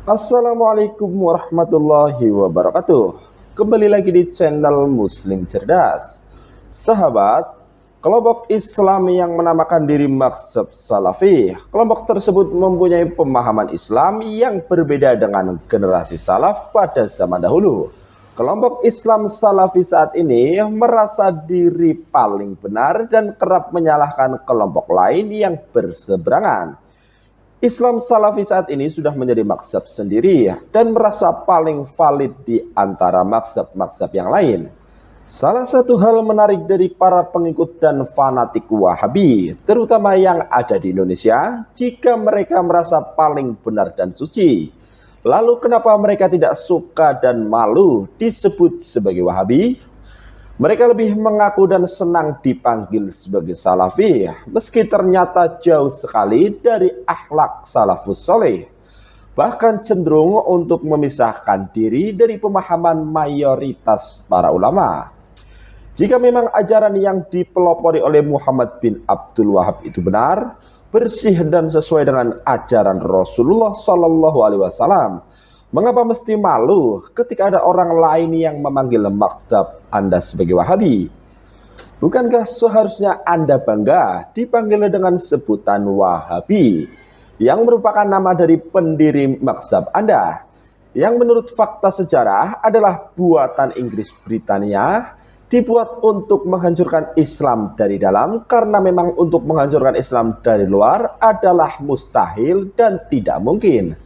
Assalamualaikum warahmatullahi wabarakatuh. Kembali lagi di channel Muslim Cerdas. Sahabat, kelompok Islam yang menamakan diri Mazhab Salafi, kelompok tersebut mempunyai pemahaman Islam yang berbeda dengan generasi salaf pada zaman dahulu. Kelompok Islam Salafi saat ini merasa diri paling benar dan kerap menyalahkan kelompok lain yang berseberangan. Islam Salafi saat ini sudah menjadi mazhab sendiri dan merasa paling valid di antara mazhab-mazhab yang lain. Salah satu hal menarik dari para pengikut dan fanatik Wahabi, terutama yang ada di Indonesia, jika mereka merasa paling benar dan suci. Lalu kenapa mereka tidak suka dan malu disebut sebagai Wahabi? Mereka lebih mengaku dan senang dipanggil sebagai Salafi, meski ternyata jauh sekali dari akhlak salafus soleh. Bahkan cenderung untuk memisahkan diri dari pemahaman mayoritas para ulama. Jika memang ajaran yang dipelopori oleh Muhammad bin Abdul Wahab itu benar, bersih dan sesuai dengan ajaran Rasulullah SAW, mengapa mesti malu ketika ada orang lain yang memanggil mazhab Anda sebagai Wahabi? Bukankah seharusnya Anda bangga dipanggil dengan sebutan Wahabi, yang merupakan nama dari pendiri mazhab Anda, yang menurut fakta sejarah adalah buatan Inggris Britania, dibuat untuk menghancurkan Islam dari dalam, karena memang untuk menghancurkan Islam dari luar adalah mustahil dan tidak mungkin.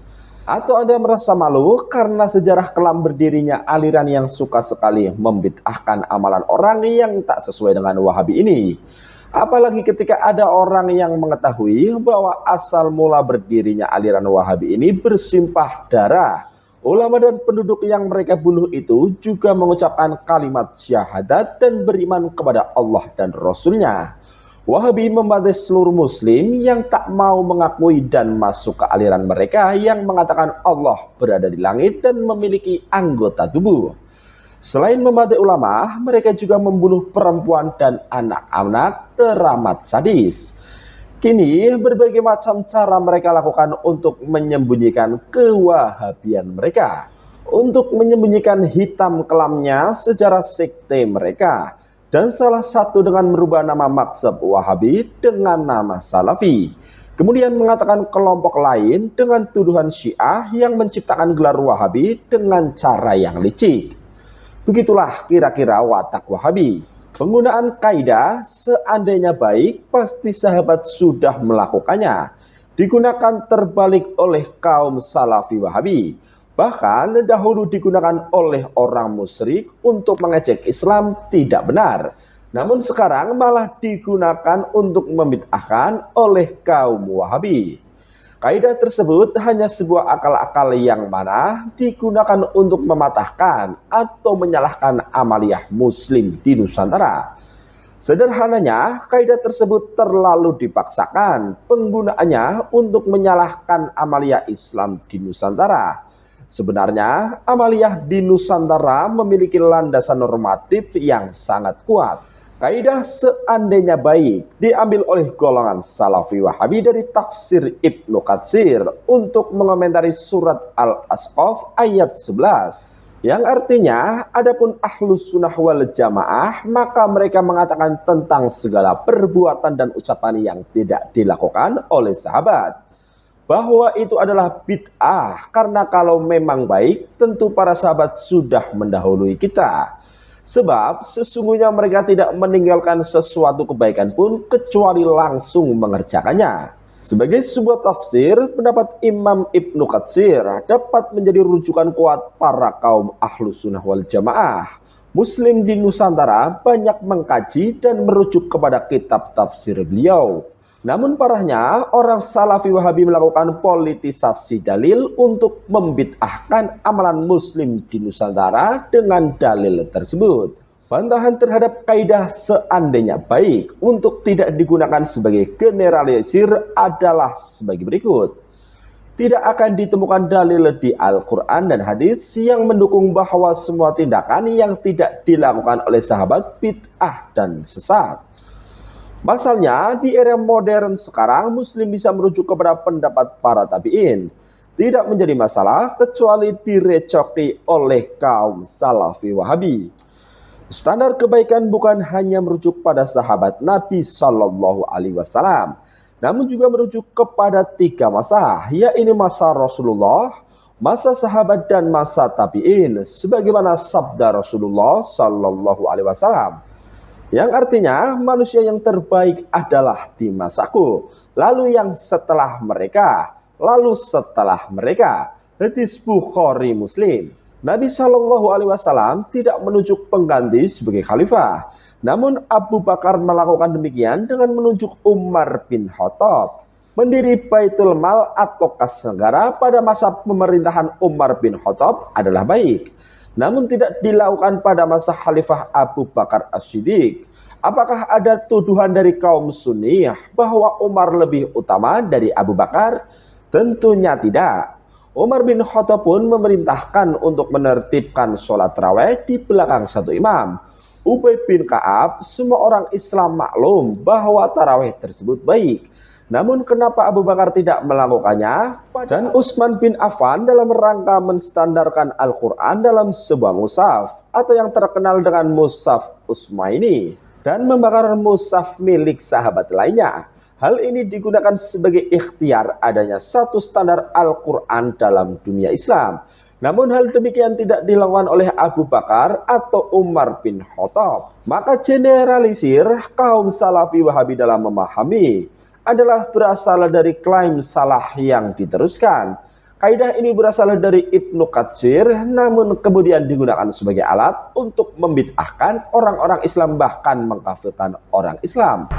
Atau Anda merasa malu karena sejarah kelam berdirinya aliran yang suka sekali membid'ahkan amalan orang yang tak sesuai dengan Wahabi ini? Apalagi ketika ada orang yang mengetahui bahwa asal mula berdirinya aliran Wahabi ini bersimpah darah. Ulama dan penduduk yang mereka bunuh itu juga mengucapkan kalimat syahadat dan beriman kepada Allah dan Rasulnya. Wahabi membantai seluruh muslim yang tak mau mengakui dan masuk ke aliran mereka yang mengatakan Allah berada di langit dan memiliki anggota tubuh. Selain membantai ulama, mereka juga membunuh perempuan dan anak-anak teramat sadis. Kini berbagai macam cara mereka lakukan untuk menyembunyikan kewahabian mereka, untuk menyembunyikan hitam kelamnya sejarah sekte mereka. Dan salah satu dengan merubah nama mazhab Wahabi dengan nama Salafi. Kemudian mengatakan kelompok lain dengan tuduhan Syiah yang menciptakan gelar Wahabi dengan cara yang licik. Begitulah kira-kira watak Wahabi. Penggunaan kaidah seandainya baik, pasti sahabat sudah melakukannya. Digunakan terbalik oleh kaum Salafi Wahabi. Bahkan dahulu digunakan oleh orang musyrik untuk mengejek Islam tidak benar. Namun sekarang malah digunakan untuk membid'ahkan oleh kaum Wahabi. Kaidah tersebut hanya sebuah akal-akal yang mana digunakan untuk mematahkan atau menyalahkan amaliyah muslim di Nusantara. Sederhananya, kaidah tersebut terlalu dipaksakan penggunaannya untuk menyalahkan amaliyah Islam di Nusantara. Sebenarnya, amaliyah di Nusantara memiliki landasan normatif yang sangat kuat. Kaidah seandainya baik diambil oleh golongan Salafi Wahabi dari tafsir Ibnu Katsir untuk mengomentari surat Al-Ahqaf ayat 11. Yang artinya, adapun ahlus sunnah wal jamaah, maka mereka mengatakan tentang segala perbuatan dan ucapan yang tidak dilakukan oleh sahabat, bahwa itu adalah bid'ah, karena kalau memang baik tentu para sahabat sudah mendahului kita. Sebab sesungguhnya mereka tidak meninggalkan sesuatu kebaikan pun kecuali langsung mengerjakannya. Sebagai sebuah tafsir, pendapat Imam Ibnu Katsir dapat menjadi rujukan kuat para kaum ahlus sunnah wal jamaah. Muslim di Nusantara banyak mengkaji dan merujuk kepada kitab tafsir beliau. Namun parahnya, orang Salafi Wahabi melakukan politisasi dalil untuk membid'ahkan amalan muslim di Nusantara dengan dalil tersebut. Bantahan terhadap kaidah seandainya baik untuk tidak digunakan sebagai generalisir adalah sebagai berikut. Tidak akan ditemukan dalil di Al-Quran dan hadis yang mendukung bahwa semua tindakan yang tidak dilakukan oleh sahabat bid'ah dan sesat. Pasalnya, di era modern sekarang, Muslim bisa merujuk kepada pendapat para tabi'in. tidak menjadi masalah kecuali direcoki oleh kaum Salafi Wahabi. Standar kebaikan bukan hanya merujuk pada sahabat Nabi Shallallahu Alaihi Wasallam, namun juga merujuk kepada 3 masa, yaitu masa Rasulullah, masa sahabat, dan masa tabi'in, sebagaimana sabda Rasulullah Shallallahu Alaihi Wasallam, yang artinya manusia yang terbaik adalah di masaku, lalu yang setelah mereka, lalu setelah mereka. Hadis Bukhari Muslim. Nabi Shallallahu Alaihi Wasallam tidak menunjuk pengganti sebagai khalifah, namun Abu Bakar melakukan demikian dengan menunjuk Umar bin Khattab mendiri Baitul Mal atau kas negara pada masa pemerintahan Umar bin Khattab adalah baik, namun tidak dilakukan pada masa Khalifah Abu Bakar As-Siddiq. Apakah ada tuduhan dari kaum Sunniyah bahwa Umar lebih utama dari Abu Bakar? Tentunya tidak. Umar bin Khattab pun memerintahkan untuk menertibkan sholat tarawih di belakang satu imam. Ubay bin Ka'ab, semua orang Islam maklum bahwa tarawih tersebut baik. Namun kenapa Abu Bakar tidak melakukannya? Dan Utsman bin Affan dalam rangka menstandarkan Al-Quran dalam sebuah mushaf atau yang terkenal dengan mushaf Utsmaini, dan membakar mushaf milik sahabat lainnya. Hal ini digunakan sebagai ikhtiar adanya satu standar Al-Quran dalam dunia Islam. Namun hal demikian tidak dilakukan oleh Abu Bakar atau Umar bin Khattab. Maka generalisir kaum Salafi Wahabi dalam memahami adalah berasal dari klaim salah yang diteruskan. Kaidah ini berasal dari Ibnu Katsir, namun kemudian digunakan sebagai alat untuk membid'ahkan orang-orang Islam, bahkan mengkafirkan orang Islam.